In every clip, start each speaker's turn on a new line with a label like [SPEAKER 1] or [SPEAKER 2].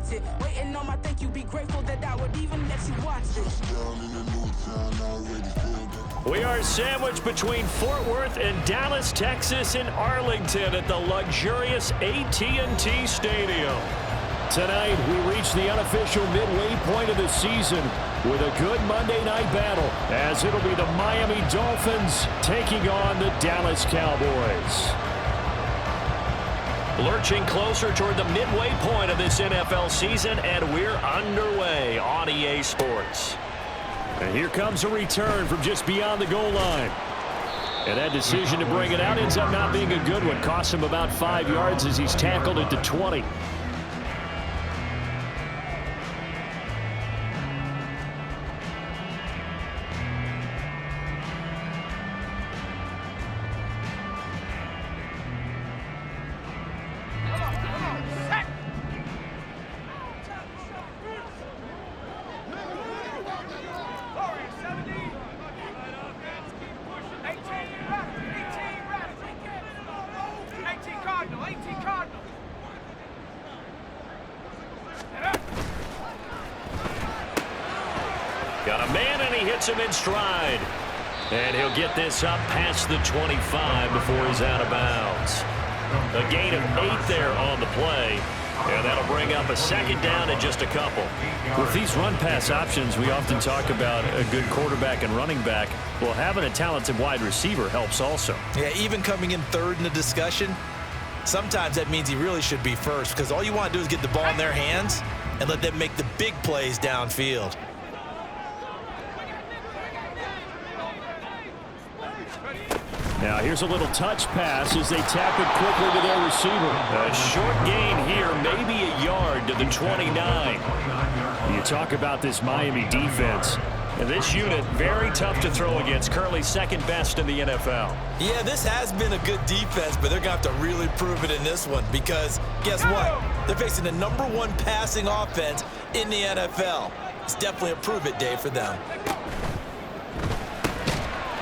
[SPEAKER 1] want it. Waiting on my thank you, be grateful that I would even let you watch it.
[SPEAKER 2] We are sandwiched between Fort Worth and Dallas, Texas, and Arlington at the luxurious AT&T Stadium. Tonight, we reach the unofficial midway point of the season with a good Monday night battle, as it'll be the Miami Dolphins taking on the Dallas Cowboys. Lurching closer toward the midway point of this NFL season, and we're underway on EA Sports. And here comes a return from just beyond the goal line. And that decision to bring it out ends up not being a good one. Costs him about 5 yards as he's tackled at the 20. Got a man, and he hits him in stride. And he'll get this up past the 25 before he's out of bounds. A gain of 8 there on the play. And that'll bring up a second down and just a couple. With these run-pass options, we often talk about a good quarterback and running back. Well, having a talented wide receiver helps also.
[SPEAKER 3] Yeah, even coming in third in the discussion, sometimes that means he really should be first, because all you want to do is get the ball in their hands and let them make the big plays downfield.
[SPEAKER 2] Now here's a little touch pass as they tap it quickly to their receiver. A short gain here, maybe a yard to the 29. You talk about this Miami defense. And this unit, very tough to throw against, currently second best in the NFL.
[SPEAKER 3] Yeah, this has been a good defense, but they're going to have to really prove it in this one, because guess what? They're facing the #1 passing offense in the NFL. It's definitely a prove-it day for them.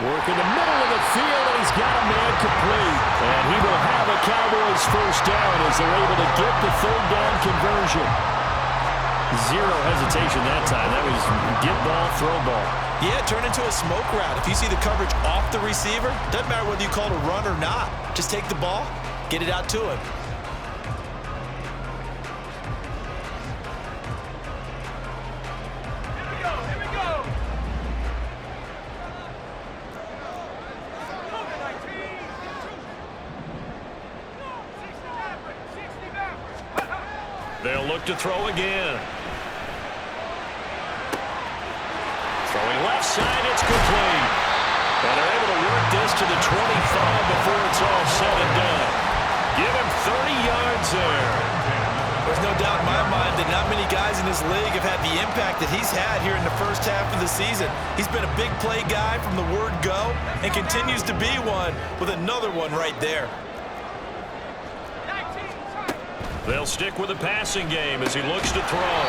[SPEAKER 2] Work in the middle of the field, and he's got a man complete. And he will have a Cowboys first down as they're able to get the third down conversion. Zero hesitation that time. That was get ball, throw ball.
[SPEAKER 3] Yeah, turn into a smoke route. If you see the coverage off the receiver, doesn't matter whether you call it a run or not. Just take the ball, get it out to him.
[SPEAKER 2] They'll look to throw again. Throwing left side, it's complete. And they're able to work this to the 25 before it's all said and done. Give him 30 yards there.
[SPEAKER 3] There's no doubt in my mind that not many guys in this league have had the impact that he's had here in the first half of the season. He's been a big play guy from the word go and continues to be one with another one right there.
[SPEAKER 2] They'll stick with the passing game as he looks to throw.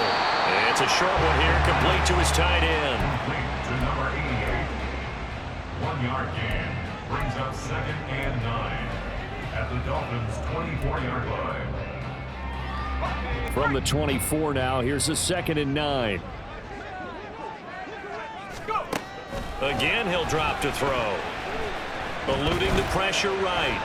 [SPEAKER 2] It's a short one here, complete to his tight end.
[SPEAKER 4] Complete to number 88. 1-yard gain brings up 2nd and 9 at the Dolphins' 24-yard line.
[SPEAKER 2] From the 24 now, here's a 2nd and 9. Again, he'll drop to throw. Eluding the pressure right.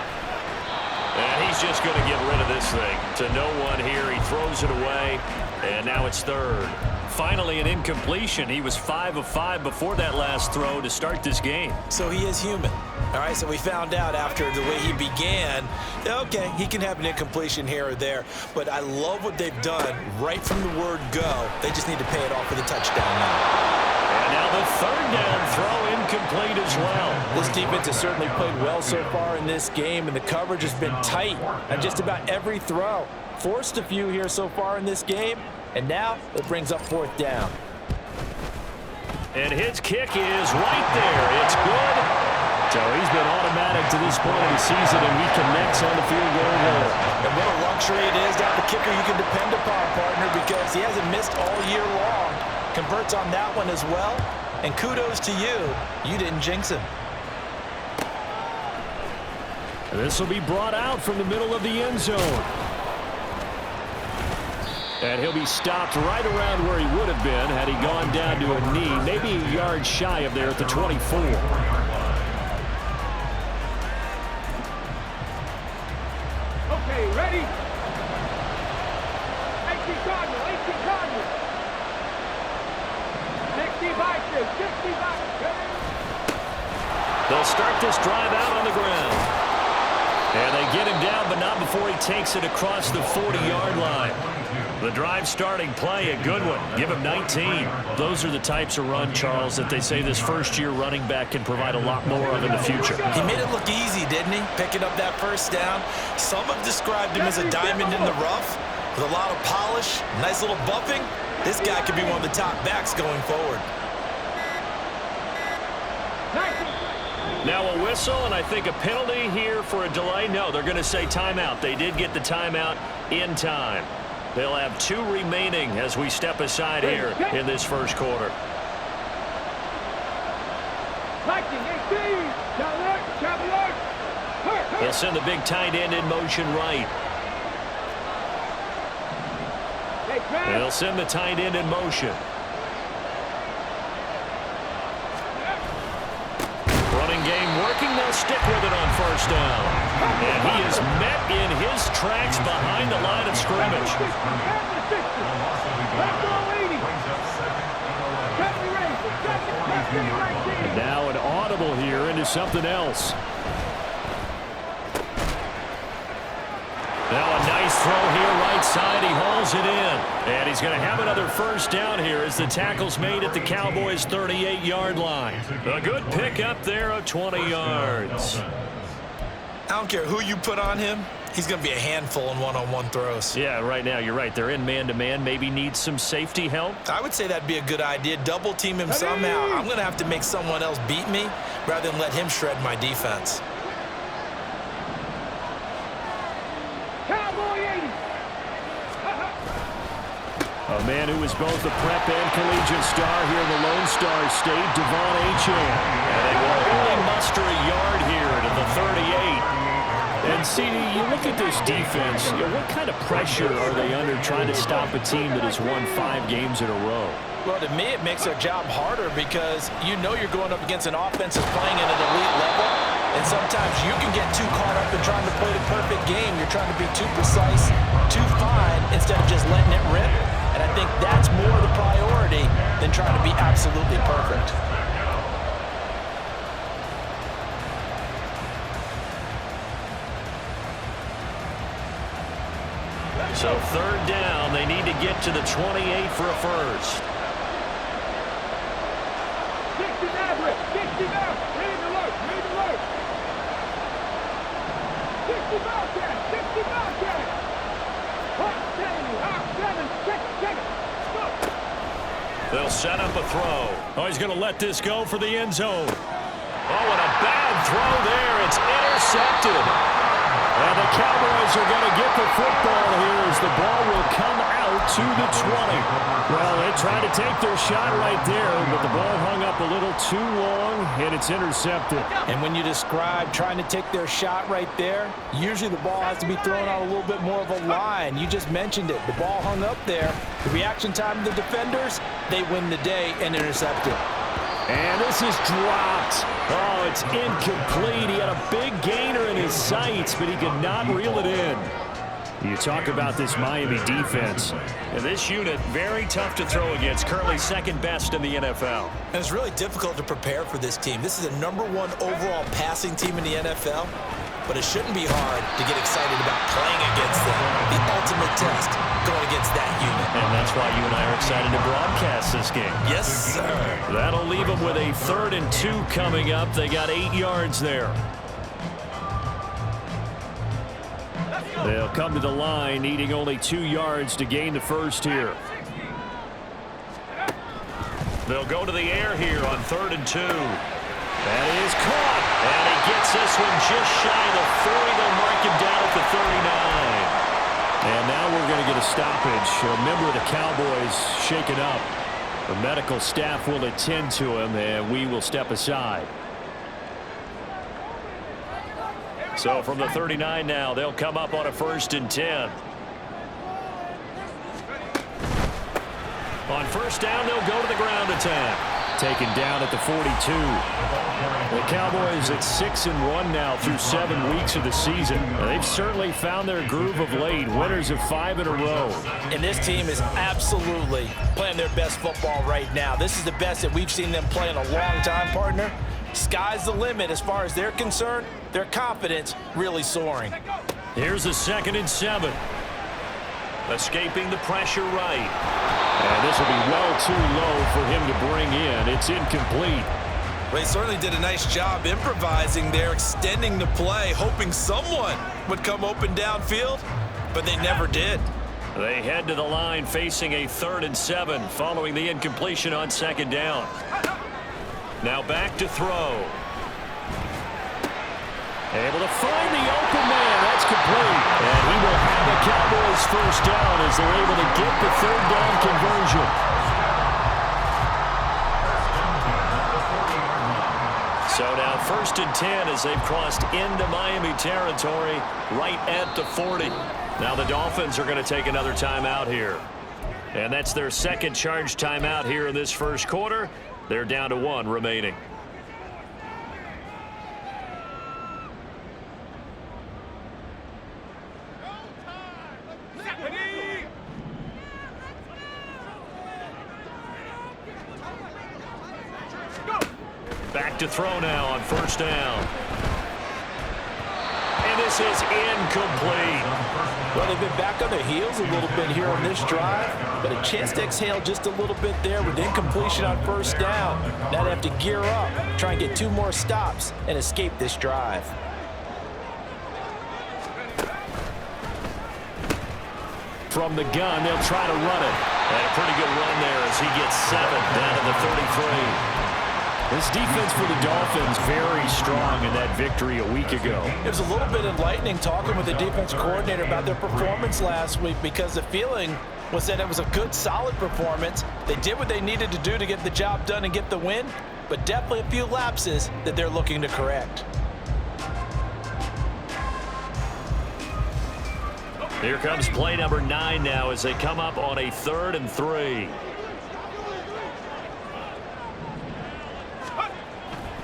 [SPEAKER 2] And he's just going to get rid of this thing to no one here. He throws it away, and now it's third. Finally, an incompletion. He was 5 of 5 before that last throw to start this game.
[SPEAKER 3] So he is human. All right, so we found out after the way he began, okay, he can have an incompletion here or there, but I love what they've done right from the word go. They just need to pay it off with a touchdown now.
[SPEAKER 2] And now the third down throw incomplete as well.
[SPEAKER 3] This defense has certainly played well so far in this game, and the coverage has been tight on just about every throw. Forced a few here so far in this game, and now it brings up 4th down.
[SPEAKER 2] And his kick is right there. It's good. So he's been automatic to this point of the season, and he connects on the field goal there.
[SPEAKER 3] And what a luxury it is to have a kicker you can depend upon, partner, because he hasn't missed all year long. Converts on that one as well, and kudos to you. You didn't jinx him.
[SPEAKER 2] This will be brought out from the middle of the end zone. And he'll be stopped right around where he would have been had he gone down to a knee, maybe a yard shy of there at the 24.
[SPEAKER 5] Okay, ready? 80 Cardinal, 80 Cardinal. 65, 65.
[SPEAKER 2] They'll start this drive out on the ground. And they get him down, but not before he takes it across the 40-yard line. The drive starting play, a good one. Give him 19. Those are the types of run, Charles, that they say this first-year running back can provide a lot more of in the future.
[SPEAKER 3] He made it look easy, didn't he? Picking up that first down. Some have described him as a diamond in the rough with a lot of polish, nice little buffing. This guy could be one of the top backs going forward.
[SPEAKER 2] Now a whistle, and I think a penalty here for a delay. No, they're going to say timeout. They did get the timeout in time. They'll have 2 remaining as we step aside here in this first quarter. They'll send the big tight end in motion right. They'll send the tight end in motion. Running game working. They'll stick with it on first down. And he is met in his tracks behind the line of scrimmage. And now an audible here into something else. Now a nice throw here right side. He hauls it in. And he's going to have another first down here as the tackle's made at the Cowboys' 38-yard line. A good pickup there of 20 yards.
[SPEAKER 3] I don't care who you put on him. He's going to be a handful in one-on-one throws.
[SPEAKER 2] Yeah, right now you're right. They're in man-to-man. Maybe need some safety help.
[SPEAKER 3] I would say that'd be a good idea. Double team him somehow. I'm going to have to make someone else beat me rather than let him shred my defense.
[SPEAKER 2] A man who is both a prep and collegiate star here in the Lone Star State, Devon Achane. And they will only muster a yard here to the 38. And, CD, you look at this defense, what kind of pressure are they under trying to stop a team that has won 5 games in a row?
[SPEAKER 3] Well, to me, it makes their job harder because you know you're going up against an offense that's playing at an elite level. And sometimes you can get too caught up in trying to play the perfect game. You're trying to be too precise, too fine, instead of just letting it rip. And I think that's more the priority than trying to be absolutely perfect.
[SPEAKER 2] So third down, they need to get to the 28 for a first.
[SPEAKER 5] 60 now, 60 now. Read the look, read the look. 60 Bobcat, 60 Bobcat.
[SPEAKER 2] They'll set up a throw. Oh, he's going to let this go for the end zone. Oh, and a bad throw there. It's intercepted. And the Cowboys are going to get the football here as the ball will come out to the 20. Well, they tried to take their shot right there, but the ball hung up a little too long, and it's intercepted.
[SPEAKER 3] And when you describe trying to take their shot right there, usually the ball has to be thrown out a little bit more of a line. You just mentioned it. The ball hung up there. The reaction time of the defenders, they win the day and intercept it.
[SPEAKER 2] And this is dropped. Oh, it's incomplete. He had a big gainer in his sights, but he could not reel it in. You talk about this Miami defense. And this unit, very tough to throw against. Currently second best in the NFL.
[SPEAKER 3] And it's really difficult to prepare for this team. This is the #1 overall passing team in the NFL. But it shouldn't be hard to get excited about playing against them. The ultimate test going against that unit.
[SPEAKER 2] And that's why you and I are excited to broadcast this game.
[SPEAKER 3] Yes, sir.
[SPEAKER 2] That'll leave them with a 3rd and 2 coming up. They got 8 yards there. They'll come to the line, needing only 2 yards to gain the first here. They'll go to the air here on 3rd and 2. That is caught. And he gets this one just shy of the 40. They'll mark him down at the 39. And now we're going to get a stoppage. A member of the Cowboys shaken up. The medical staff will attend to him, and we will step aside. So from the 39 now, they'll come up on a 1st and 10. On first down, they'll go to the ground attack. Taken down at the 42. The Cowboys at 6-1 now through 7 weeks of the season. They've certainly found their groove of late. Winners of 5 in a row.
[SPEAKER 3] And this team is absolutely playing their best football right now. This is the best that we've seen them play in a long time, partner. Sky's the limit as far as they're concerned. Their confidence really soaring.
[SPEAKER 2] Here's a 2nd and 7. Escaping the pressure right. And this will be well too low for him to bring in. It's incomplete.
[SPEAKER 3] They certainly did a nice job improvising there, extending the play, hoping someone would come open downfield, but they never did.
[SPEAKER 2] They head to the line facing a 3rd and 7 following the incompletion on 2nd down. Now back to throw. Able to find the open man. That's complete. And he will have the Cowboys first down as they're able to get the 3rd down conversion. So now 1st and 10 as they've crossed into Miami territory right at the 40. Now the Dolphins are going to take another timeout here. And that's their 2nd charge timeout here in this first quarter. They're down to 1 remaining. Back to throw now on 1st down. And this is incomplete.
[SPEAKER 3] Well, they've been back on their heels a little bit here on this drive, but a chance to exhale just a little bit there with incompletion on 1st down. Now they have to gear up, try and get 2 more stops and escape this drive.
[SPEAKER 2] From the gun, they'll try to run it. And a pretty good run there as he gets 7 down to the 33. This defense for the Dolphins very strong in that victory a week ago.
[SPEAKER 3] It was a little bit enlightening talking with the defense coordinator about their performance last week because the feeling was that it was a good, solid performance. They did what they needed to do to get the job done and get the win, but definitely a few lapses that they're looking to correct.
[SPEAKER 2] Here comes play number 9 now as they come up on a 3rd and 3.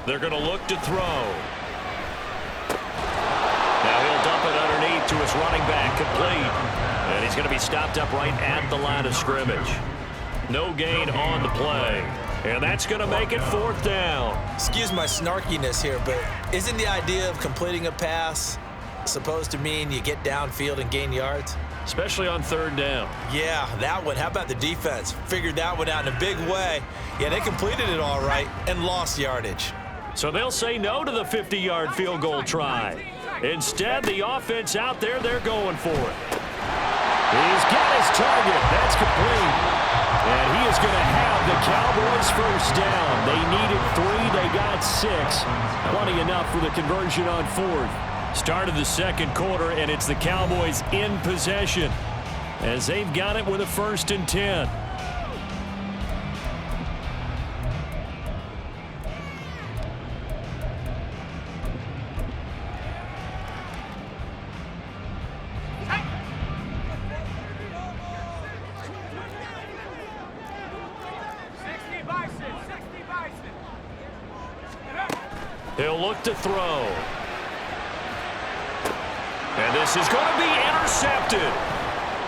[SPEAKER 2] They're going to look to throw. Now he'll dump it underneath to his running back, complete. And he's going to be stopped up right at the line of scrimmage. No gain on the play. And that's going to make it 4th down.
[SPEAKER 3] Excuse my snarkiness here, but isn't the idea of completing a pass supposed to mean you get downfield and gain yards?
[SPEAKER 2] Especially on 3rd down.
[SPEAKER 3] Yeah, that one. How about the defense? Figured that one out in a big way. Yeah, they completed it all right and lost yardage.
[SPEAKER 2] So they'll say no to the 50-yard field goal try. Instead, the offense out there, they're going for it. He's got his target. That's complete. And he is going to have the Cowboys first down. They needed 3. They got 6. Plenty enough for the conversion on 4th. Start of the 2nd quarter, and it's the Cowboys in possession as they've got it with a 1st and 10. He'll look to throw. And this is going to be intercepted.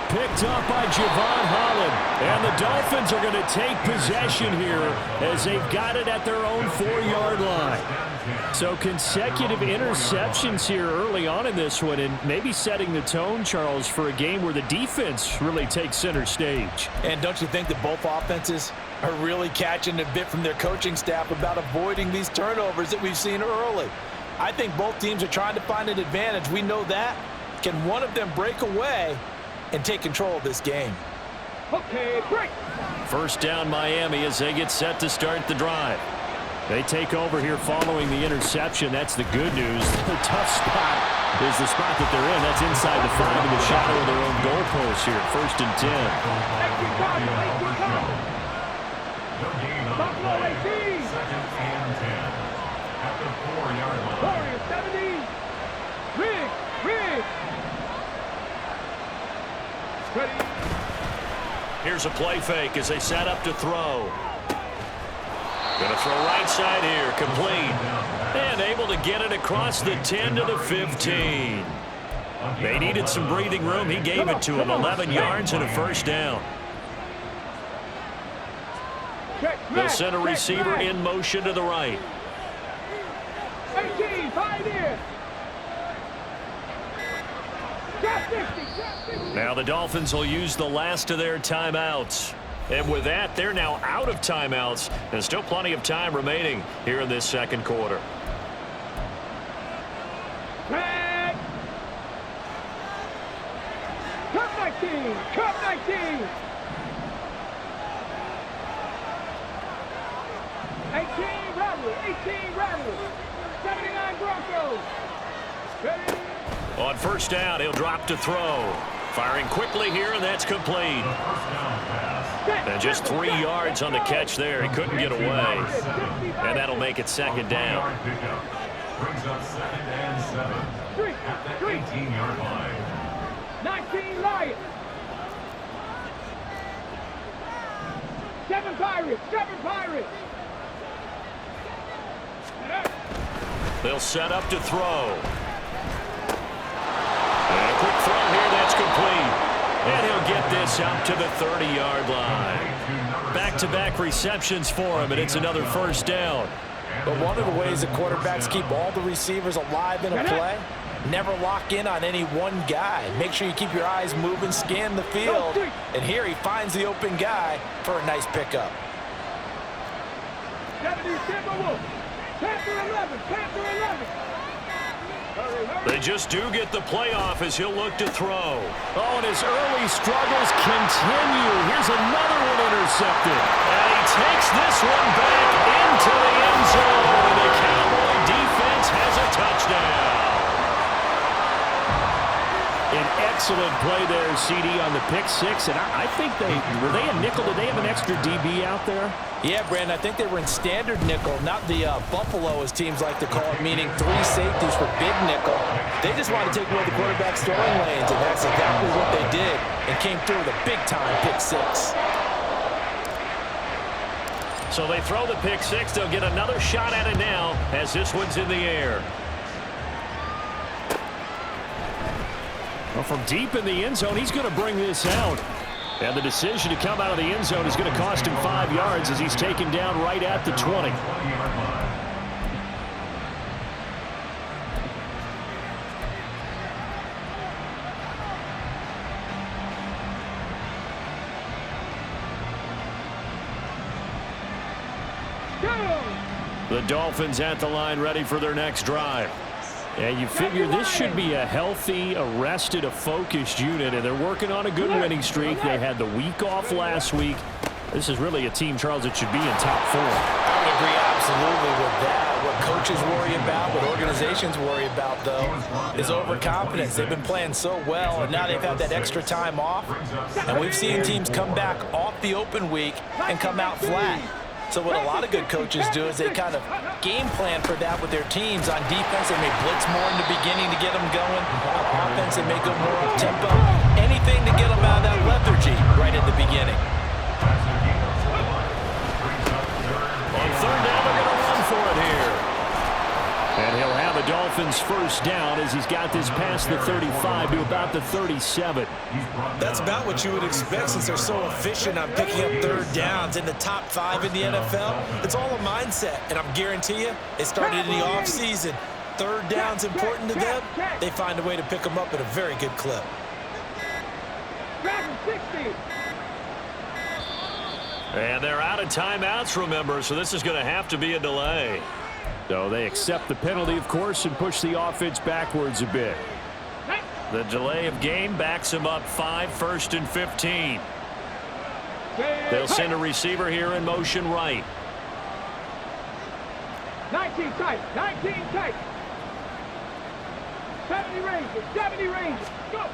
[SPEAKER 2] Picked up by Javon Holland. And the Dolphins are going to take possession here as they've got it at their own 4-yard line. So consecutive interceptions here early on in this one, and maybe setting the tone, Charles, for a game where the defense really takes center stage.
[SPEAKER 3] And don't you think that both offenses are really catching a bit from their coaching staff about avoiding these turnovers that we've seen early? I think both teams are trying to find an advantage. We know that. Can one of them break away and take control of this game?
[SPEAKER 5] Okay, break.
[SPEAKER 2] First down Miami as they get set to start the drive. They take over here following the interception. That's the good news. The tough spot is the spot that they're in. That's inside the 5 in the shadow of their own goalpost here. 1st and 10.
[SPEAKER 5] Buffalo 18.
[SPEAKER 4] 2nd and 10 at the 4-yard line.
[SPEAKER 5] Warriors 70. Rig. Ready.
[SPEAKER 2] Here's a play fake as they set up to throw. Going to throw right side here, complete. And able to get it across the 10 to the 15. They needed some breathing room. He gave it to him, 11 yards and a first down. They'll send a receiver in motion to the right.
[SPEAKER 5] 18, 5 in.
[SPEAKER 2] Now the Dolphins will use the last of their timeouts. And with that, they're now out of timeouts. And still plenty of time remaining here in this second quarter.
[SPEAKER 5] Red. Cup 19. Cup 19. 18 Rebels. 18 Rebels. 79 Broncos. Ready?
[SPEAKER 2] On first down, he'll drop to throw. Firing quickly here, and that's complete. And just 3 yards on the catch there. He couldn't get away. And that'll make it second down.
[SPEAKER 4] Brings up 2nd and 7 at the 18-yard line.
[SPEAKER 5] 19 Lions. 7 Pirates. 7 Pirates.
[SPEAKER 2] They'll set up to throw. And a quick throw here, that's complete. And he'll get this out to the 30-yard line. Back-to-back receptions for him, and it's another first down.
[SPEAKER 3] But one of the ways that quarterbacks keep all the receivers alive in a play, never lock in on any one guy. Make sure you keep your eyes moving, scan the field. And here he finds the open guy for a nice pickup.
[SPEAKER 5] 70 Timberwolves. Panther 11. Panther 11.
[SPEAKER 2] They just do get the playoff as he'll look to throw. Oh, and his early struggles continue. Here's another one intercepted. And he takes this one back into the end zone. And the Cowboy defense has a touchdown.
[SPEAKER 6] An excellent play there, CD, on the pick six. And I think were they a nickel? Did they have an extra DB out there?
[SPEAKER 3] Yeah, Brandon, I think they were in standard nickel, not the Buffalo, as teams like to call it, meaning 3 safeties for big nickel. They just wanted to take away the quarterback's throwing lanes, and that's exactly what they did, and came through with a big-time pick six.
[SPEAKER 2] So they throw the pick six. They'll get another shot at it now as this one's in the air. Well, from deep in the end zone, he's going to bring this out. And the decision to come out of the end zone is going to cost him 5 yards as he's taken down right at the 20. The Dolphins at the line ready for their next drive. And you figure this should be a healthy, a rested, a focused unit, and they're working on a good winning streak. They had the week off last week. This is really a team, Charles, that should be in top 4.
[SPEAKER 3] I would agree absolutely with that. What coaches worry about, what organizations worry about, though, is overconfidence. They've been playing so well, and now they've had that extra time off. And we've seen teams come back off the open week and come out flat. So what a lot of good coaches do is they kind of game plan for that with their teams. On defense, they may blitz more in the beginning to get them going. On offense, they may go more up-tempo. Anything to get them out of that lethargy right at the beginning.
[SPEAKER 2] On third down, they're going to run for it here. And he'll have a Dolphins first down as he's got this past the 35 to about the 37.
[SPEAKER 3] That's about what you would expect since they're so efficient on picking up third downs in the top 5 in the NFL. It's all a mindset, and I'm guarantee you it started in the offseason. Third down's important to them. They find a way to pick them up at a very good clip.
[SPEAKER 2] And they're out of timeouts, remember, so this is going to have to be a delay.
[SPEAKER 6] So they accept the penalty, of course, and push the offense backwards a bit.
[SPEAKER 2] The delay of game backs him up 5, 1st and 15. They'll send a receiver here in motion right.
[SPEAKER 5] 19 tight, 19 tight. 70 ranges, 70 ranges. Go.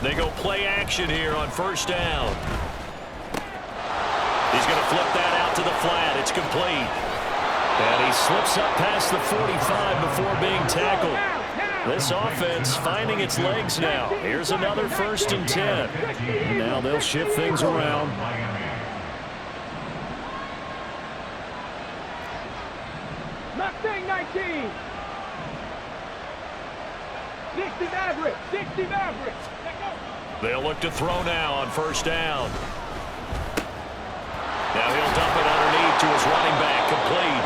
[SPEAKER 2] They go play action here on first down. He's going to flip that out to the flat. It's complete. And he slips up past the 45 before being tackled. This offense finding its legs now. Here's another 1st and 10. And now they'll shift things around.
[SPEAKER 5] Mustang 19. 60 Maverick. 60 Maverick.
[SPEAKER 2] They'll look to throw now on 1st down. Now he'll dump it underneath to his running back, complete.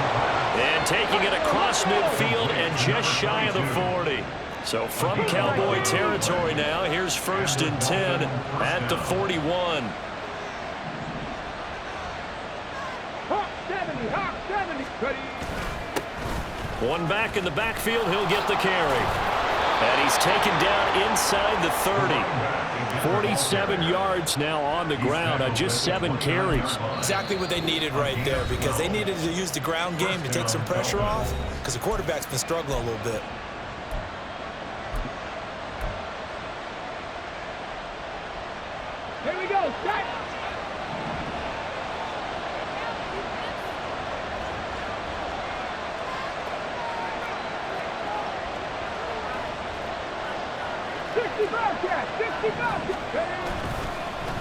[SPEAKER 2] And taking it across midfield and just shy of the 40. So from Cowboy territory now, here's 1st and 10 at the 41.
[SPEAKER 5] Hawk 70, Hawk 70. Ready.
[SPEAKER 2] One back in the backfield, he'll get the carry. And he's taken down inside the 30. 47 yards now on the ground on just 7 carries.
[SPEAKER 3] Exactly what they needed right there, because they needed to use the ground game to take some pressure off, because the quarterback's been struggling a little bit.
[SPEAKER 5] Here we go. Set.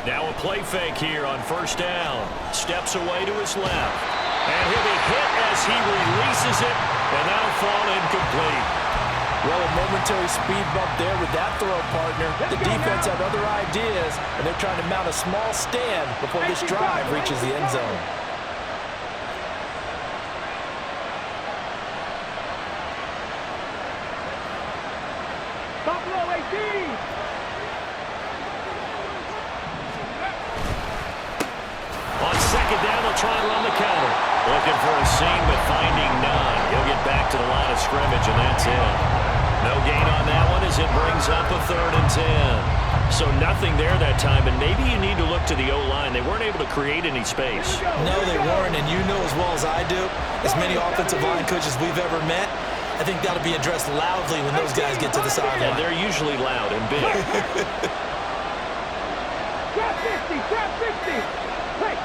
[SPEAKER 2] Now a play fake here on 1st down. Steps away to his left. And he'll be hit as he releases it, and that'll fall incomplete.
[SPEAKER 3] Well, a momentary speed bump there with that throw, partner. The defense had other ideas, and they're trying to mount a small stand before this drive reaches the end zone.
[SPEAKER 5] Buffalo 18.
[SPEAKER 2] On 2nd down, they'll try and run the counter. Looking for a seam, but finding none. He'll get back to the line of scrimmage, and that's it. No gain on that one as it brings up a 3rd and 10. So nothing there that time, and maybe you need to look to the O-line. They weren't able to create any space.
[SPEAKER 3] No, they weren't, and you know as well as I do, as many offensive line coaches we've ever met, I think that'll be addressed loudly when those guys get to the sideline.
[SPEAKER 2] And they're usually loud and big.
[SPEAKER 5] Trap 50, trap 50. Hey.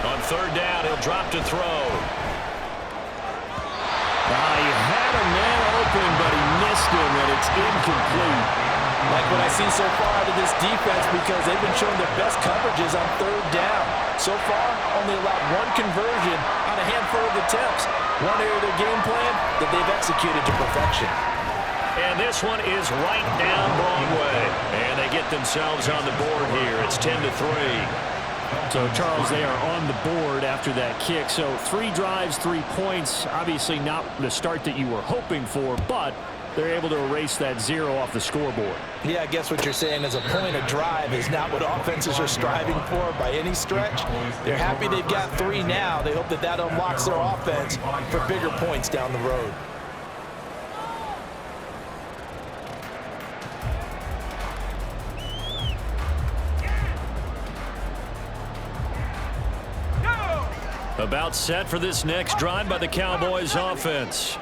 [SPEAKER 2] On 3rd down, he'll drop to throw.
[SPEAKER 6] He had a man open, but he missed him, and it's incomplete.
[SPEAKER 3] Like what I've seen so far out of this defense, because they've been showing their best coverages on 3rd down. So far, only allowed 1 conversion on a handful of attempts. One area of their game plan that they've executed to perfection.
[SPEAKER 2] And this one is right down Broadway. And they get themselves on the board here. It's 10-3.
[SPEAKER 6] So, Charles, they are on the board after that kick. So 3 drives, 3 points. Obviously not the start that you were hoping for, but they're able to erase that 0 off the scoreboard.
[SPEAKER 3] Yeah, I guess what you're saying is a point of drive is not what offenses are striving for by any stretch. They're happy they've got 3 now. They hope that that unlocks their offense for bigger points down the road.
[SPEAKER 2] About set for this next drive by the Cowboys offense.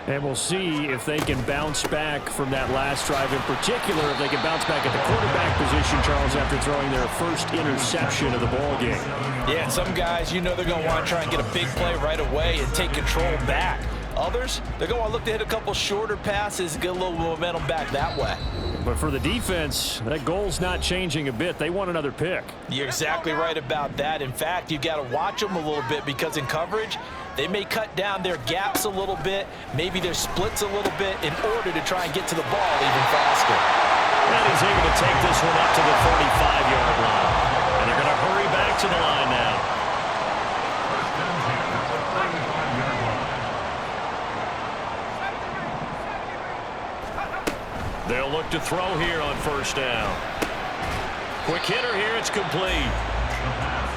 [SPEAKER 6] And we'll see if they can bounce back from that last drive, in particular, if they can bounce back at the quarterback position, Charles, after throwing their first interception of the ball game.
[SPEAKER 3] Yeah, and some guys, you know they're going to want to try and get a big play right away and take control back. Others, they're going to look to hit a couple shorter passes and get a little momentum back that way.
[SPEAKER 6] But for the defense, that goal's not changing a bit. They want another pick.
[SPEAKER 3] You're exactly right about that. In fact, you've got to watch them a little bit, because in coverage, they may cut down their gaps a little bit, maybe their splits a little bit, in order to try and get to the ball even faster.
[SPEAKER 2] And he's able to take this one up to the 45-yard line. And they're going to hurry back to the line now. They'll look to throw here on 1st down. Quick hitter here, it's complete.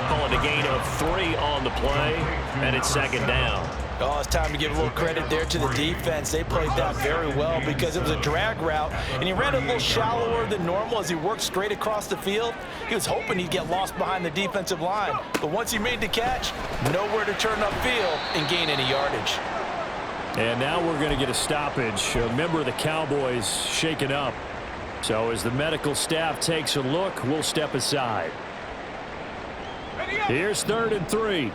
[SPEAKER 2] Call it a gain of 3 on the play, and it's 2nd down.
[SPEAKER 3] Oh, it's time to give a little credit there to the defense. They played that very well, because it was a drag route, and he ran a little shallower than normal as he worked straight across the field. He was hoping he'd get lost behind the defensive line, but once he made the catch, nowhere to turn upfield and gain any yardage.
[SPEAKER 6] And now we're going to get a stoppage. A member of the Cowboys shaken up. So as the medical staff takes a look, we'll step aside. Here's 3rd and 3.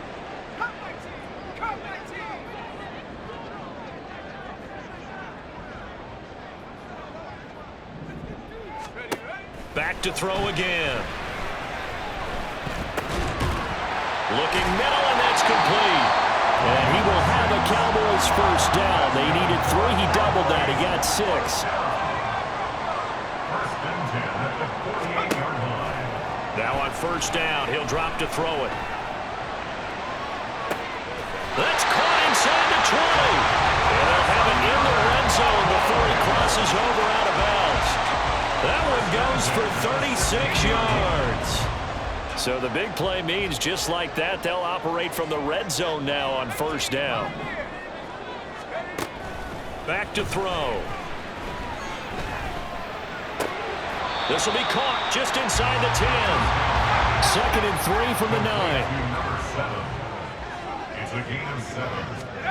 [SPEAKER 2] Back to throw again. Looking middle, and that's complete. And he will have a Cowboys first down. They needed 3. He doubled that. He got 6. Now on first down, he'll drop to throw it. That's caught inside the 20. And they'll have it in the red zone before he crosses over out of bounds. That one goes for 36 yards. So the big play means just like that, they'll operate from the red zone now on first down. Back to throw. This will be caught just inside the 10. 2nd and 3 from the 9.
[SPEAKER 4] It's a gain of 7.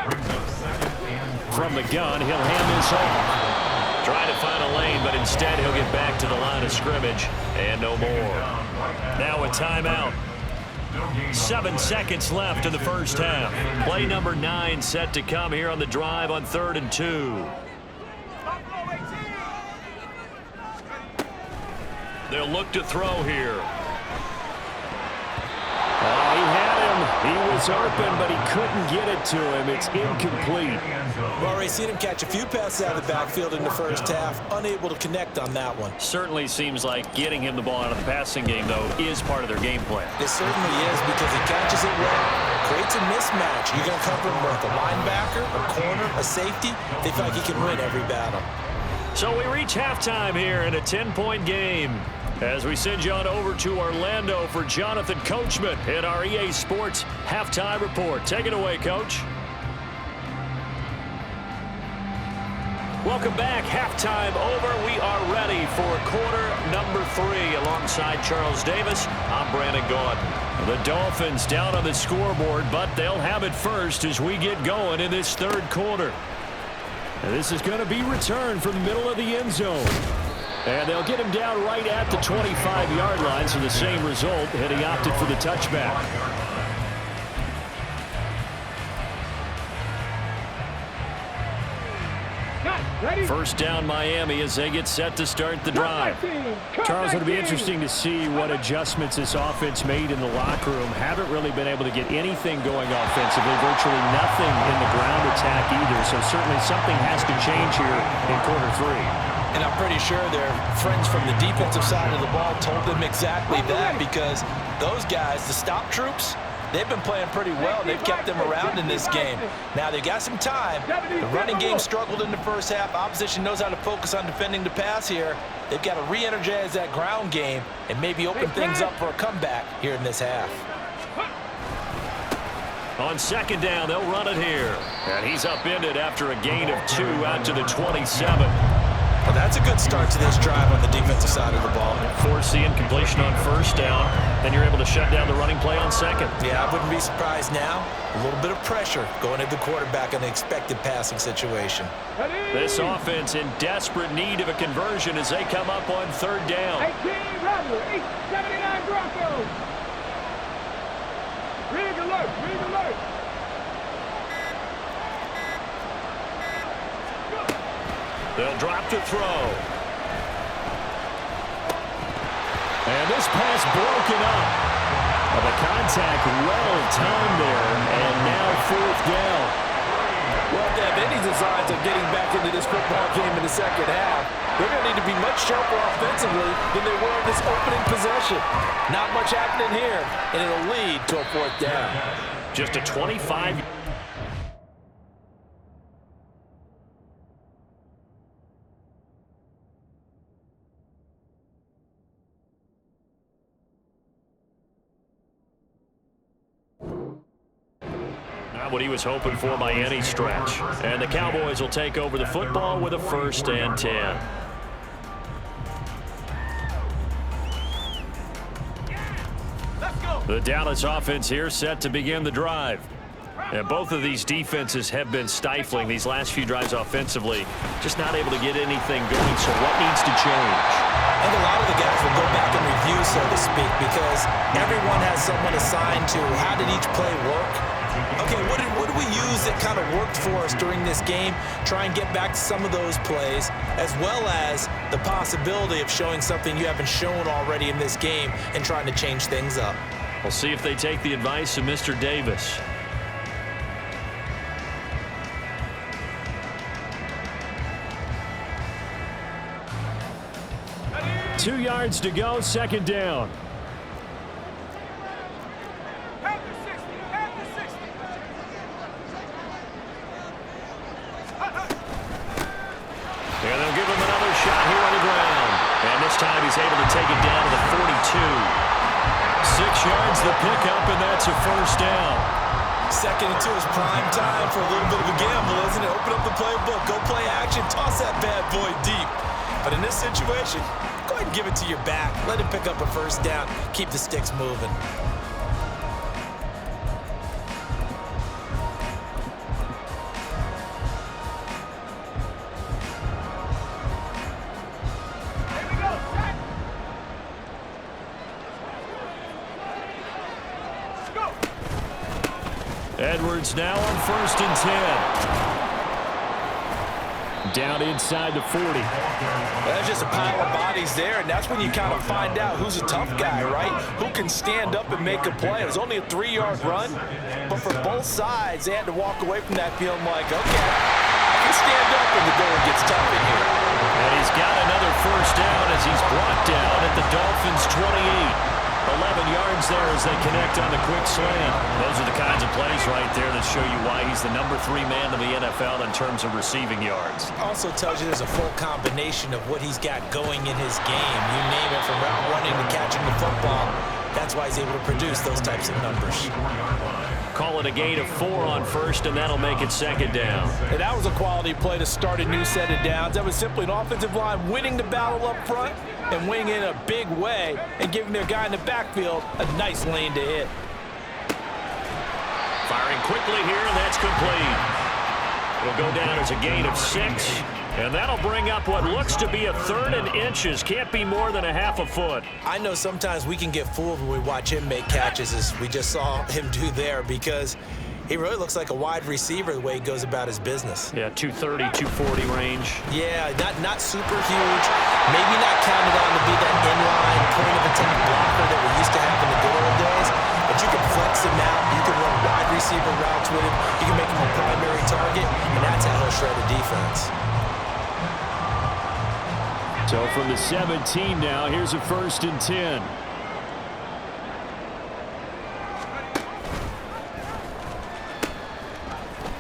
[SPEAKER 4] Brings up 2nd and 3.
[SPEAKER 2] From the gun, he'll hand this off. Trying to find a lane, but instead he'll get back to the line of scrimmage and no more. Now a timeout. 7 seconds left in the first half. Play number 9 set to come here on the drive on 3rd and 2. They'll look to throw here.
[SPEAKER 6] He had him. He was open, but he couldn't get it to him. It's incomplete.
[SPEAKER 3] We've already seen him catch a few passes out of the backfield in the first half. Unable to connect on that one.
[SPEAKER 2] Certainly seems like getting him the ball out of the passing game, though, is part of their game plan.
[SPEAKER 3] It certainly is because he catches it well. Creates a mismatch. You're going to cover him with a linebacker, a corner, a safety. They feel like he can win every battle.
[SPEAKER 2] So we reach halftime here in a 10-point game. As we send you on over to Orlando for Jonathan Coachman in our EA Sports Halftime Report. Take it away, Coach. Welcome back. Halftime over. We are ready for quarter number 3. Alongside Charles Davis, I'm Brandon Gaudin. The Dolphins down on the scoreboard, but they'll have it first as we get going in this 3rd quarter. And this is going to be returned from the middle of the end zone. And they'll get him down right at the 25-yard line, so the same result, and he opted for the touchback. First down Miami as they get set to start the drive.
[SPEAKER 6] Charles, it'll be interesting to see what adjustments this offense made in the locker room. Haven't really been able to get anything going offensively, virtually nothing in the ground attack either, so certainly something has to change here in quarter 3.
[SPEAKER 3] And I'm pretty sure their friends from the defensive side of the ball told them exactly that because those guys, the stop troops, they've been playing pretty well. They've kept them around in this game. Now, they've got some time. The running game struggled in the first half. Opposition knows how to focus on defending the pass here. They've got to re-energize that ground game and maybe open things up for a comeback here in this half.
[SPEAKER 2] On 2nd down, they'll run it here. And he's upended after a gain of 2 out to the 27.
[SPEAKER 3] Well, that's a good start to this drive on the defensive side of the ball.
[SPEAKER 2] Force the incompletion on first down, then you're able to shut down the running play on 2nd.
[SPEAKER 3] Yeah, I wouldn't be surprised now. A little bit of pressure going at the quarterback in an expected passing situation.
[SPEAKER 2] This offense in desperate need of a conversion as they come up on 3rd down.
[SPEAKER 5] 79 Broncos. Rig alert, rig alert.
[SPEAKER 2] They'll drop to throw. And this pass broken up. The contact well timed there, and now 4th down.
[SPEAKER 7] Well, if they have any designs of getting back into this football game in the second half, they're going to need to be much sharper offensively than they were in this opening possession. Not much happening here, and it'll lead to a 4th down.
[SPEAKER 2] Just a 25. What he was hoping for by any stretch. And the Cowboys will take over the football with a 1st and 10. The Dallas offense here set to begin the drive. And both of these defenses have been stifling these last few drives offensively. Just not able to get anything going, so what needs to change?
[SPEAKER 3] And a lot of the guys will go back and review, so to speak, because everyone has someone assigned to how did each play work. Okay, what did we use that kind of worked for us during this game? Try and get back to some of those plays, as well as the possibility of showing something you haven't shown already in this game and trying to change things up.
[SPEAKER 2] We'll see if they take the advice of Mr. Davis.
[SPEAKER 6] Two yards to go, second down.
[SPEAKER 2] And they'll give him another shot here on the ground. And this time he's able to take it down to the 42.
[SPEAKER 6] 6 yards the pickup, and that's a first down.
[SPEAKER 3] 2nd and 2 is prime time for a little bit of a gamble, isn't it? Open up the playbook, go play action, toss that bad boy deep. But in this situation, go ahead and give it to your back. Let him pick up a first down. Keep the sticks moving.
[SPEAKER 6] Edwards now on 1st and 10. Down inside the 40.
[SPEAKER 7] That's just a pile of bodies there, and that's when you kind of find out who's a tough guy, right? Who can stand up and make a play. It was only a 3-yard run, but for both sides, they had to walk away from that feeling like, okay, I can stand up when the going gets tough in here.
[SPEAKER 2] And he's got another first down as he's brought down at the Dolphins' 28. 11 yards there as they connect on the quick slant. Those are the kinds of plays right there that show you why he's the number 3 man in the NFL in terms of receiving yards.
[SPEAKER 3] Also tells you there's a full combination of what he's got going in his game. You name it, from route running to catching the football. That's why he's able to produce those types of numbers.
[SPEAKER 2] Call it a gain of 4 on first, and that'll make it second down.
[SPEAKER 7] And that was a quality play to start a new set of downs. That was simply an offensive line winning the battle up front and winning in a big way and giving their guy in the backfield a nice lane to hit.
[SPEAKER 2] Firing quickly here, and that's complete. It'll go down as a gain of 6, and that'll bring up what looks to be a 3rd and inches. Can't be more than a half a foot.
[SPEAKER 3] I know sometimes we can get fooled when we watch him make catches, as we just saw him do there, because he really looks like a wide receiver the way he goes about his business.
[SPEAKER 2] Yeah, 230, 240 range.
[SPEAKER 3] Yeah, not super huge. Maybe not counted on to be that inline point of attack blocker that we used to have in the good old days. But you can flex him out. You can run wide receiver routes with him. You can make him a primary target, and that's how he'll shred a defense.
[SPEAKER 6] So from the 17 now, here's a 1st and 10.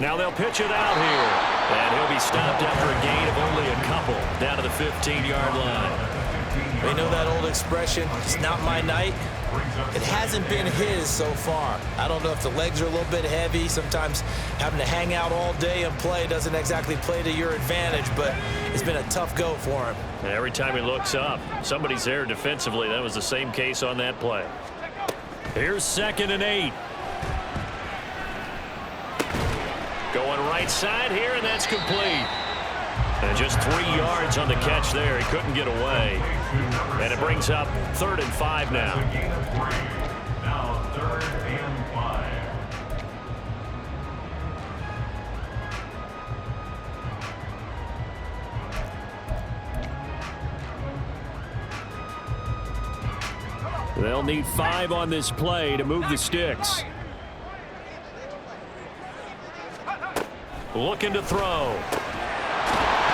[SPEAKER 2] Now they'll pitch it out here. And he'll be stopped after a gain of only a couple down to the 15-yard line.
[SPEAKER 3] We know that old expression, it's not my night. It hasn't been his so far. I don't know if the legs are a little bit heavy. Sometimes having to hang out all day and play doesn't exactly play to your advantage, but it's been a tough go for him.
[SPEAKER 2] And every time he looks up, somebody's there defensively. That was the same case on that play. Here's 2nd and 8. Going right side here, and that's complete. And just 3 yards on the catch there. He couldn't get away. And it brings up 3rd and 5 now.
[SPEAKER 4] Now 3rd and 5.
[SPEAKER 6] They'll need 5 on this play to move the sticks.
[SPEAKER 2] Looking to throw.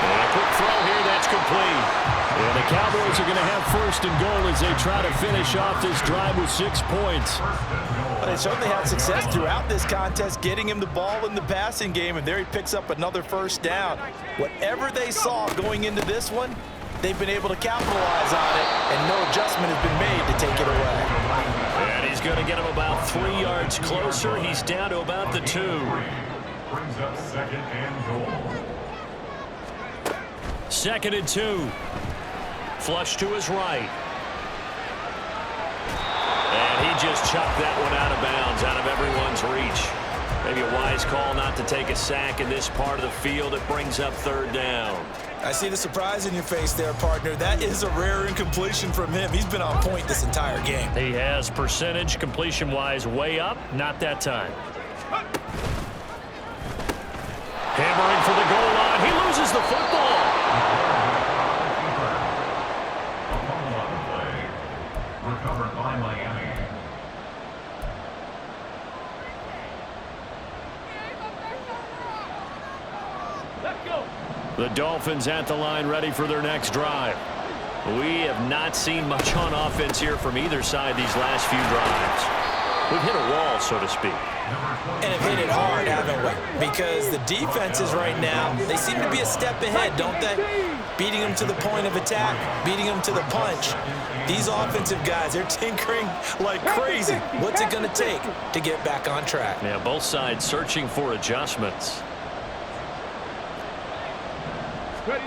[SPEAKER 2] And a quick throw here, that's complete.
[SPEAKER 6] And the Cowboys are going to have 1st and goal as they try to finish off this drive with 6 points.
[SPEAKER 7] But they certainly had success throughout this contest, getting him the ball in the passing game, and there he picks up another 1st down. Whatever they saw going into this one, they've been able to capitalize on it, and no adjustment has been made to take it away.
[SPEAKER 2] And he's going to get him about 3 yards closer. He's down to about the 2.
[SPEAKER 4] Brings up 2nd and goal.
[SPEAKER 2] 2nd and 2. Flush to his right. And he just chucked that one out of bounds, out of everyone's reach. Maybe a wise call not to take a sack in this part of the field. It brings up 3rd down.
[SPEAKER 3] I see the surprise in your face there, partner. That is a rare incompletion from him. He's been on point this entire game.
[SPEAKER 2] He has percentage completion-wise way up. Not that time. Hammering for the goal line. He loses the football.
[SPEAKER 4] Recovered by Miami.
[SPEAKER 5] Let's go.
[SPEAKER 2] The Dolphins at the line, ready for their next drive. We have not seen much on offense here from either side these last few drives. We've hit a wall, so to speak.
[SPEAKER 3] And have hit it hard, haven't we? Because the defenses right now, they seem to be a step ahead, don't they? Beating them to the point of attack, beating them to the punch. These offensive guys, they're tinkering like crazy. What's it going to take to get back on track?
[SPEAKER 2] Yeah, both sides searching for adjustments.
[SPEAKER 5] Ready.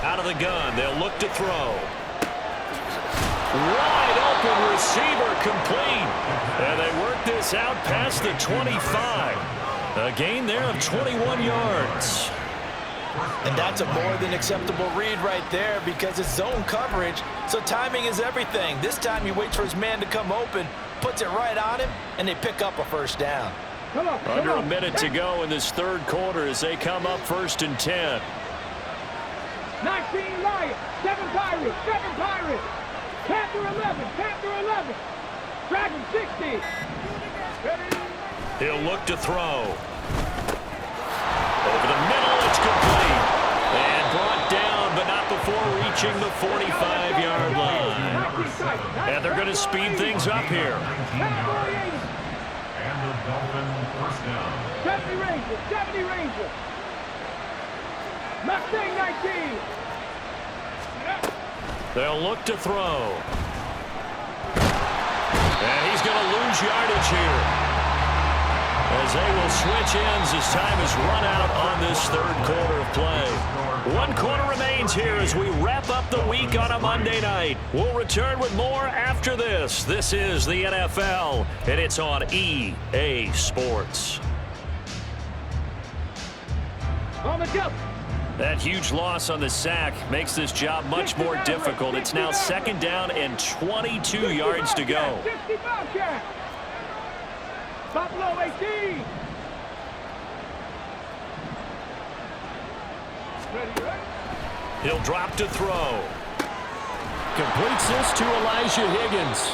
[SPEAKER 2] Out of the gun, they'll look to throw. Wide open receiver complete. And they work this out past the 25. A gain there of 21 yards.
[SPEAKER 7] And that's a more than acceptable read right there because it's zone coverage, so timing is everything. This time he waits for his man to come open, puts it right on him, and they pick up a first down.
[SPEAKER 2] Under a minute to go in this third quarter as they come up 1st and 10.
[SPEAKER 5] 19 Lions, 7 Pirates, 7 Pirates. Panther 11, Panther 11. Dragon 60.
[SPEAKER 2] He'll look to throw. Over the middle, it's complete. And brought down, but not before reaching the 45-yard line. And they're going to speed things up here.
[SPEAKER 4] And the Dolphins first down.
[SPEAKER 5] 70 Rangers, 70 Rangers. Mustang 19.
[SPEAKER 2] They'll look to throw. And he's going to lose yardage here, as they will switch ends as time is run out on this third quarter of play. 1 quarter remains here as we wrap up the week on a Monday night. We'll return with more after this. This is the NFL, and it's on EA Sports.
[SPEAKER 5] On the jump.
[SPEAKER 2] That huge loss on the sack makes this job much more difficult. It's now 2nd down and 22 yards to go.
[SPEAKER 5] 60 Bobcat. Buffalo 18.
[SPEAKER 2] He'll drop to throw. Completes this to Elijah Higgins.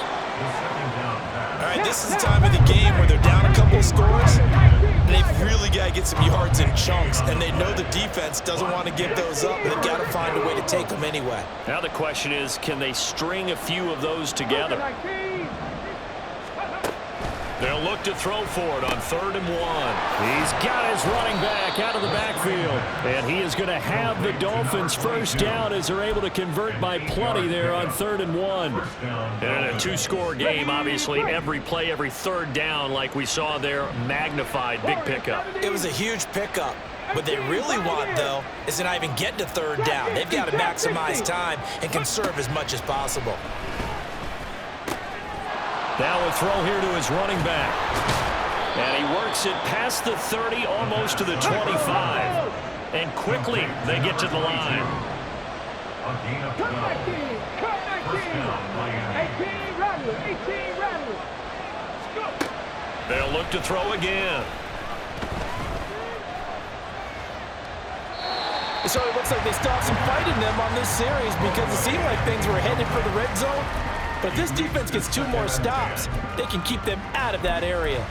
[SPEAKER 3] All right, this is the time of the game where they're down a couple of scores. They've really got to get some yards in chunks, and they know the defense doesn't want to give those up. They've got to find a way to take them anyway.
[SPEAKER 2] Now the question is, can they string a few of those together? They'll look to throw for it on 3rd and 1. He's got his running back out of the backfield. And he is going to have the Dolphins first down as they're able to convert by plenty there on 3rd and 1. And in a 2-score game, obviously every play, every third down, like we saw there, magnified. Big pickup.
[SPEAKER 3] It was a huge pickup. What they really want, though, is to not even get to 3rd down. They've got to maximize time and conserve as much as possible.
[SPEAKER 2] Now a throw here to his running back. And he works it past the 30, almost to the 25. And quickly, they get to the line.
[SPEAKER 4] A gain of 12.
[SPEAKER 5] Cut 19. 18 Rattlers, 18 Rattlers. Go.
[SPEAKER 2] They'll look to throw again.
[SPEAKER 7] So it looks like they still have some fight in them on this series because it seemed like things were headed for the red zone. But if this defense gets 2 more stops, they can keep them out of that area.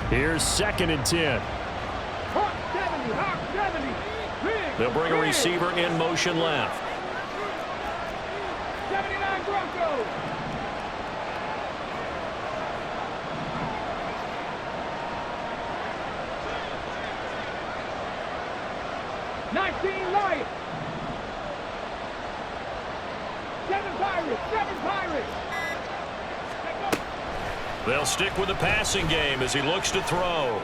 [SPEAKER 2] Here's 2nd and 10.
[SPEAKER 5] Hawk 70, Hawk 70.
[SPEAKER 2] They'll bring a receiver in motion left.
[SPEAKER 5] 79 Broncos. Lions. 7 Pirates, 7 Pirates.
[SPEAKER 2] They'll stick with the passing game as he looks to throw.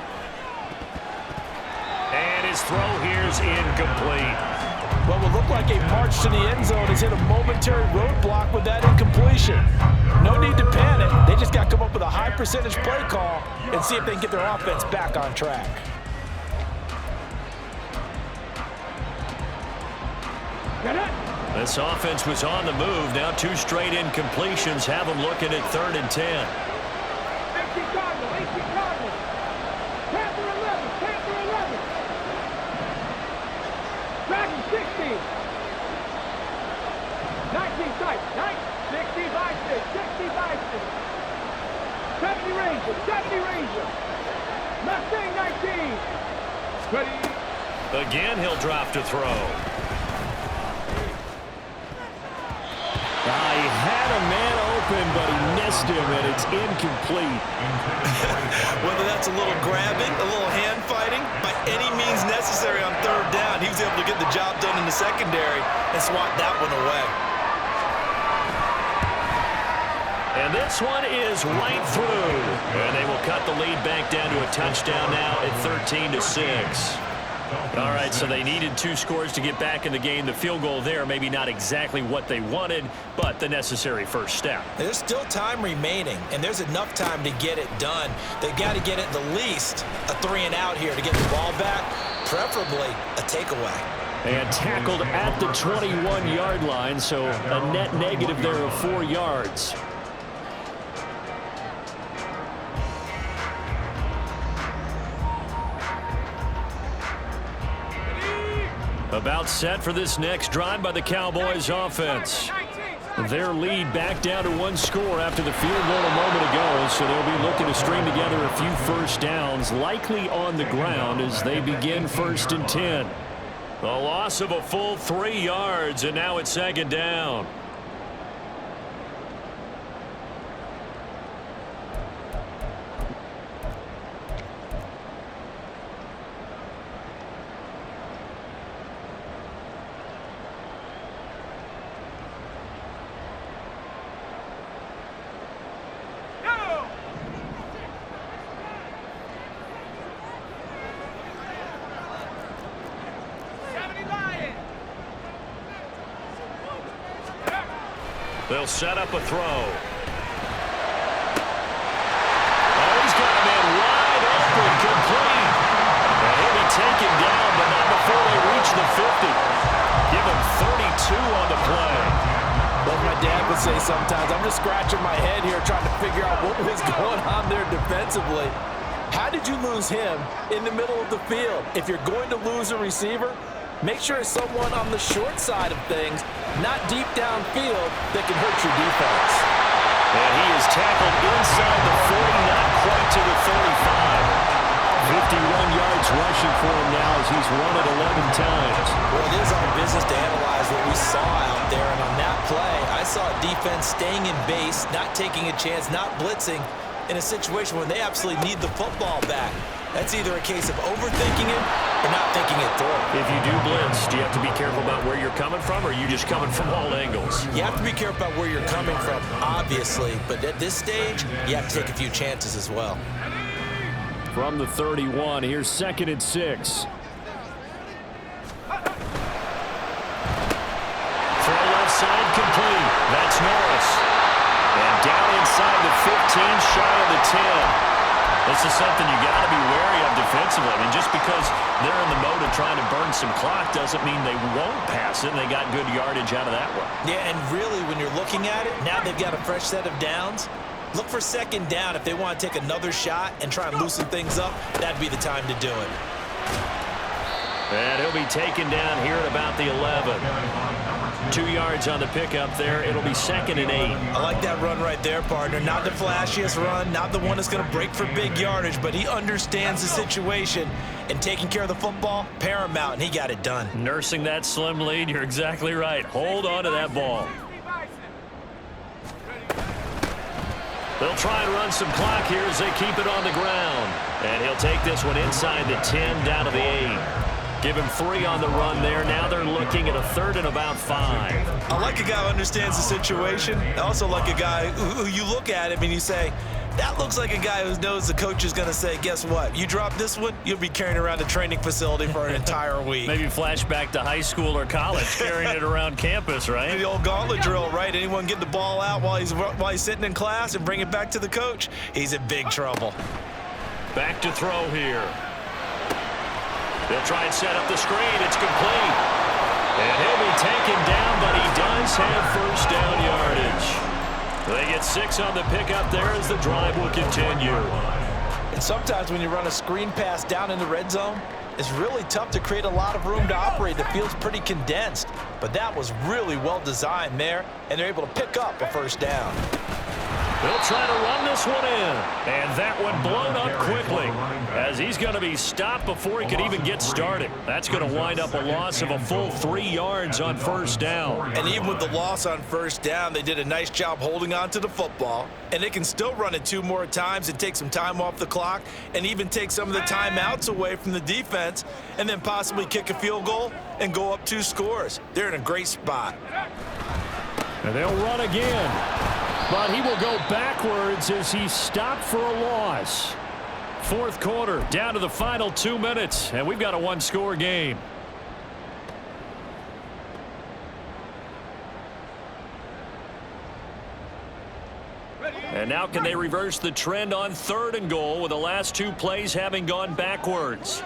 [SPEAKER 2] And his throw here's incomplete.
[SPEAKER 7] What will look like a march to the end zone has hit a momentary roadblock with that incompletion. No need to panic. They just got to come up with a high percentage play call and see if they can get their offense back on track.
[SPEAKER 2] This offense was on the move. Now 2 straight incompletions have them looking at 3rd and 10.
[SPEAKER 5] 18 Cardinal, 18 Cardinal. Panther 11, Panther 11. Dragon 16. 19 tight, 60 by 6, 60 by 6. 70 Ranger, 70 Ranger. Mustang 19. Ready.
[SPEAKER 2] Again, he'll drop to throw.
[SPEAKER 6] He had a man open, but he missed him, and it's incomplete.
[SPEAKER 3] Whether that's a little grabbing, a little hand fighting, by any means necessary on 3rd down, he was able to get the job done in the secondary and swat that one away.
[SPEAKER 2] And this one is right through. And they will cut the lead back down to a touchdown now at 13-6. All right, so they needed 2 scores to get back in the game. The field goal there, maybe not exactly what they wanted, but the necessary first step.
[SPEAKER 3] There's still time remaining, and there's enough time to get it done. They've got to get at the least a 3-and-out here to get the ball back, preferably a takeaway.
[SPEAKER 6] And tackled at the 21-yard line, so a net negative there of 4 yards. About set for this next drive by the Cowboys offense. Their lead back down to 1 score after the field goal a moment ago, so they'll be looking to string together a few first downs, likely on the ground as they begin 1st and 10.
[SPEAKER 2] A loss of a full 3 yards, and now it's 2nd down. They'll set up a throw. Oh, he's got a man wide open, complete. And he'll be taken down, but not before they reach the 50. Give him 32 on the play.
[SPEAKER 7] Well, my dad would say sometimes, I'm just scratching my head here trying to figure out what was going on there defensively. How did you lose him in the middle of the field? If you're going to lose a receiver, make sure it's someone on the short side of things, not deep downfield, that can hurt your defense.
[SPEAKER 2] And he is tackled inside the 40, not quite to the 35. 51 yards rushing for him now as he's run it 11 times.
[SPEAKER 3] Well, it is our business to analyze what we saw out there, and on that play, I saw a defense staying in base, not taking a chance, not blitzing in a situation where they absolutely need the football back. That's either a case of overthinking it or not thinking it through.
[SPEAKER 2] If you do blitz, do you have to be careful about where you're coming from, or are you just coming from all angles?
[SPEAKER 3] You have to be careful about where you're coming from, obviously, but at this stage, you have to take a few chances as well.
[SPEAKER 6] From the 31, here's 2nd and 6.
[SPEAKER 2] Throw left side complete. That's Norris. And down inside the 15, shy of the 10. This is something you got to be wary of defensively. I mean, just because they're in the mode of trying to burn some clock doesn't mean they won't pass it, and they got good yardage out of that one.
[SPEAKER 3] Yeah, and really, when you're looking at it, now they've got a fresh set of downs. Look for 2nd down. If they want to take another shot and try and loosen things up, that'd be the time to do it.
[SPEAKER 2] And he'll be taken down here at about the 11. 2 yards on the pickup there. It'll be 2nd and 8.
[SPEAKER 3] I like that run right there, partner. Not the flashiest run, not the one that's going to break for big yardage, but he understands the situation, and taking care of the football, paramount, and he got it done.
[SPEAKER 2] Nursing that slim lead, you're exactly right. Hold on to that ball. They'll try and run some clock here as they keep it on the ground. And he'll take this one inside the 10, down to the 8. Give him 3 on the run there. Now they're looking at a 3rd and about 5.
[SPEAKER 3] I like a guy who understands the situation. I also like a guy who you look at him and you say, that looks like a guy who knows the coach is going to say, guess what? You drop this one, you'll be carrying around a training facility for an entire week.
[SPEAKER 2] Maybe flashback to high school or college, carrying it around campus, right?
[SPEAKER 3] The old gauntlet drill, right? Anyone get the ball out while he's sitting in class and bring it back to the coach? He's in big trouble.
[SPEAKER 2] Back to throw here. They'll try and set up the screen. It's complete. And he'll be taken down, but he does have first down yardage. They get 6 on the pickup there as the drive will continue.
[SPEAKER 3] And sometimes when you run a screen pass down in the red zone, it's really tough to create a lot of room to operate. The field's pretty condensed, but that was really well designed there, and they're able to pick up a first down.
[SPEAKER 2] They'll try to run this one in, and that one blown up quickly as he's going to be stopped before he could even get started. That's going to wind up a loss of a full 3 yards on first down.
[SPEAKER 3] And even with the loss on first down, they did a nice job holding on to the football, and they can still run it 2 more times and take some time off the clock and even take some of the timeouts away from the defense and then possibly kick a field goal and go up 2 scores. They're in a great spot.
[SPEAKER 6] And they'll run again. But he will go backwards as he's stopped for a loss. Fourth quarter, down to the final 2 minutes, and we've got a 1-score game. And now can they reverse the trend on 3rd and goal with the last 2 plays having gone backwards?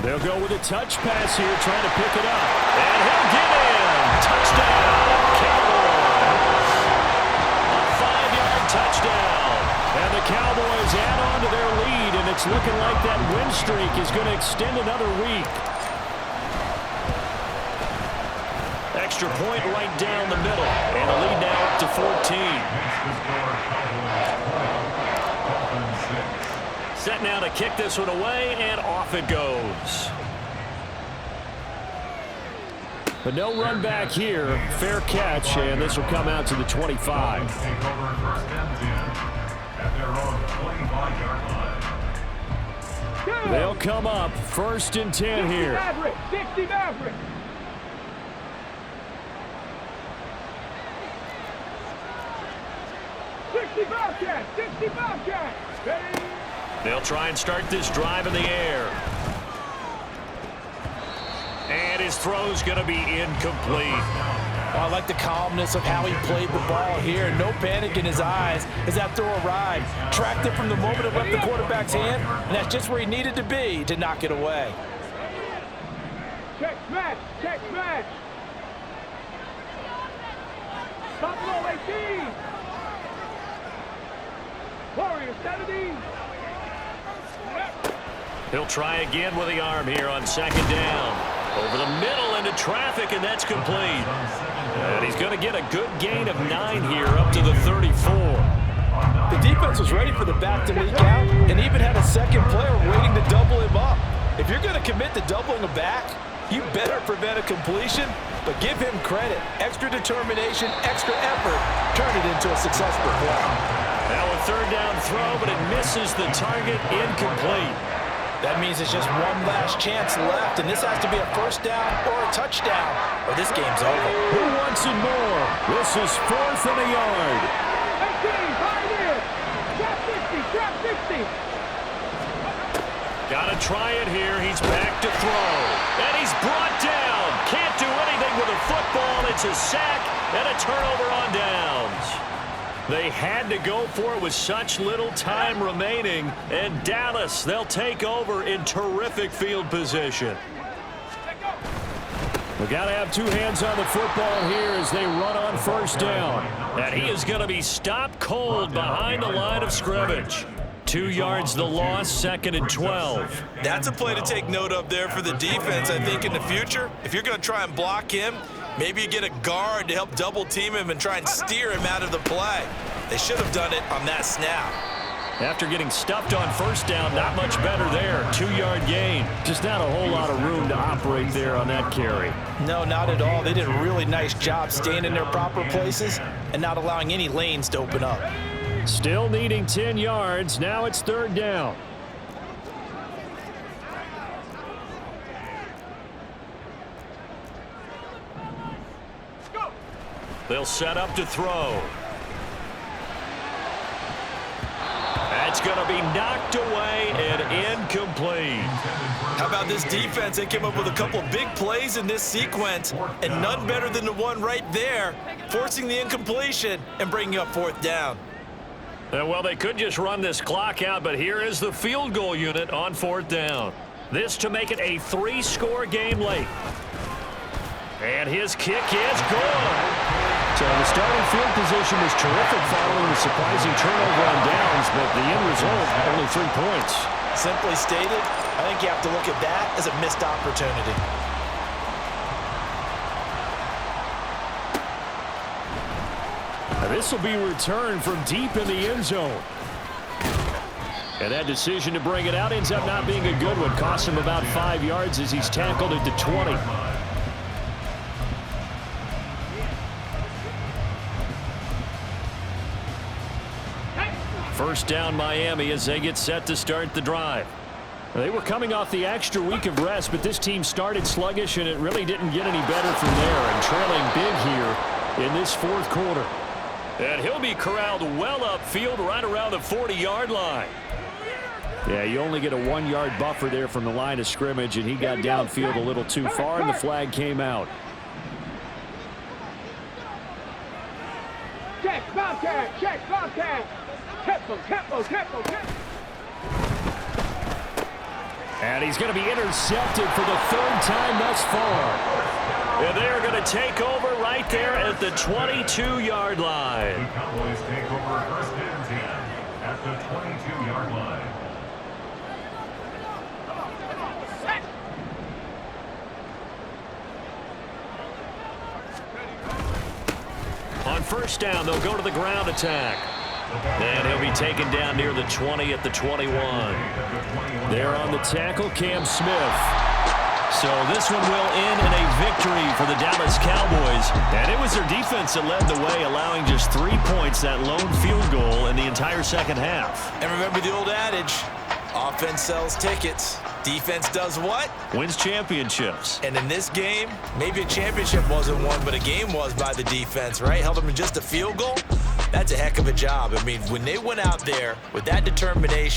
[SPEAKER 6] They'll go with a touch pass here, trying to pick it up. And he'll get in. Touchdown, Cowboys. A 5-yard touchdown. And the Cowboys add on to their lead, and it's looking like that win streak is going to extend another week. Extra point right down the middle. And the lead now up to 14. Set now to kick this one away, and off it goes. But no run back here. Fair catch, and this will come out to the 25. They'll come up 1st and 10 here.
[SPEAKER 5] 60 Maverick.
[SPEAKER 2] They'll try and start this drive in the air. And his throw's going to be incomplete.
[SPEAKER 7] I like the calmness of how he played the ball here. No panic in his eyes as that throw arrived. Tracked it from the moment it left the quarterback's hand, and that's just where he needed to be to knock it away.
[SPEAKER 5] Check smash, check smash. Top low 18. Warrior 70.
[SPEAKER 2] He'll try again with the arm here on 2nd down. Over the middle into traffic, and that's complete. And he's going to get a good gain of 9 here up to the 34.
[SPEAKER 7] The defense was ready for the back to leak out and even had a second player waiting to double him up. If you're going to commit to doubling a back, you better prevent a completion, but give him credit. Extra determination, extra effort, turn it into a successful play.
[SPEAKER 2] Now a 3rd down throw, but it misses the target, incomplete.
[SPEAKER 3] That means it's just one last chance left, and this has to be a first down or a touchdown, or this game's over.
[SPEAKER 6] Who wants it more? This is 4th and a yard.
[SPEAKER 5] 18, right in. Trap 60, trap 60.
[SPEAKER 2] Got to try it here. He's back to throw. And he's brought down. Can't do anything with a football. It's a sack and a turnover on downs. They had to go for it with such little time remaining. And Dallas, they'll take over in terrific field position. We got to have 2 hands on the football here as they run on 1st down. And he is going to be stopped cold behind the line of scrimmage. 2 yards the loss, 2nd and 12.
[SPEAKER 3] That's a play to take note of there for the defense, I think, in the future. If you're going to try and block him, maybe you get a guard to help double team him and try and steer him out of the play. They should have done it on that snap.
[SPEAKER 2] After getting stuffed on 1st down, not much better there. 2-yard gain.
[SPEAKER 6] Just not a whole lot of room to operate there on that carry.
[SPEAKER 3] No, not at all. They did a really nice job staying in their proper places and not allowing any lanes to open up.
[SPEAKER 6] Still needing 10 yards. Now it's 3rd down.
[SPEAKER 2] They'll set up to throw. That's going to be knocked away and incomplete.
[SPEAKER 3] How about this defense? They came up with a couple big plays in this sequence, and none better than the one right there, forcing the incompletion and bringing up 4th down.
[SPEAKER 2] Well, they could just run this clock out, but here is the field goal unit on 4th down. This to make it a 3-score game late. And his kick is good.
[SPEAKER 6] So the starting field position was terrific following the surprising turnover on downs, but the end result, only 3 points.
[SPEAKER 3] Simply stated, I think you have to look at that as a missed opportunity.
[SPEAKER 6] This will be returned from deep in the end zone. And that decision to bring it out ends up not being a good one. Costs him about 5 yards as he's tackled at the 20. First down Miami as they get set to start the drive. They were coming off the extra week of rest, but this team started sluggish, and it really didn't get any better from there. And trailing big here in this fourth quarter.
[SPEAKER 2] And he'll be corralled well upfield right around the 40-yard line.
[SPEAKER 6] Yeah, you only get a 1-yard buffer there from the line of scrimmage, and he got downfield a little too far, and the flag came out.
[SPEAKER 5] Check, Bobcat, check, Bobcat. Tempo.
[SPEAKER 2] And he's going to be intercepted for the 3rd time thus far. And they're going to take over right there at the 22-yard line.
[SPEAKER 4] The Cowboys take over 1st and 10 at the 22-yard line.
[SPEAKER 2] On first down, they'll go to the ground attack. And he'll be taken down near the 20 at the 21.
[SPEAKER 6] There on the tackle, Cam Smith.
[SPEAKER 2] So this one will end in a victory for the Dallas Cowboys. And it was their defense that led the way, allowing just 3 points, that lone field goal in the entire second half.
[SPEAKER 3] And remember the old adage, offense sells tickets. Defense does what?
[SPEAKER 2] Wins championships.
[SPEAKER 3] And in this game, maybe a championship wasn't won, but a game was by the defense, right? Held them in just a field goal. That's a heck of a job. I mean, when they went out there with that determination,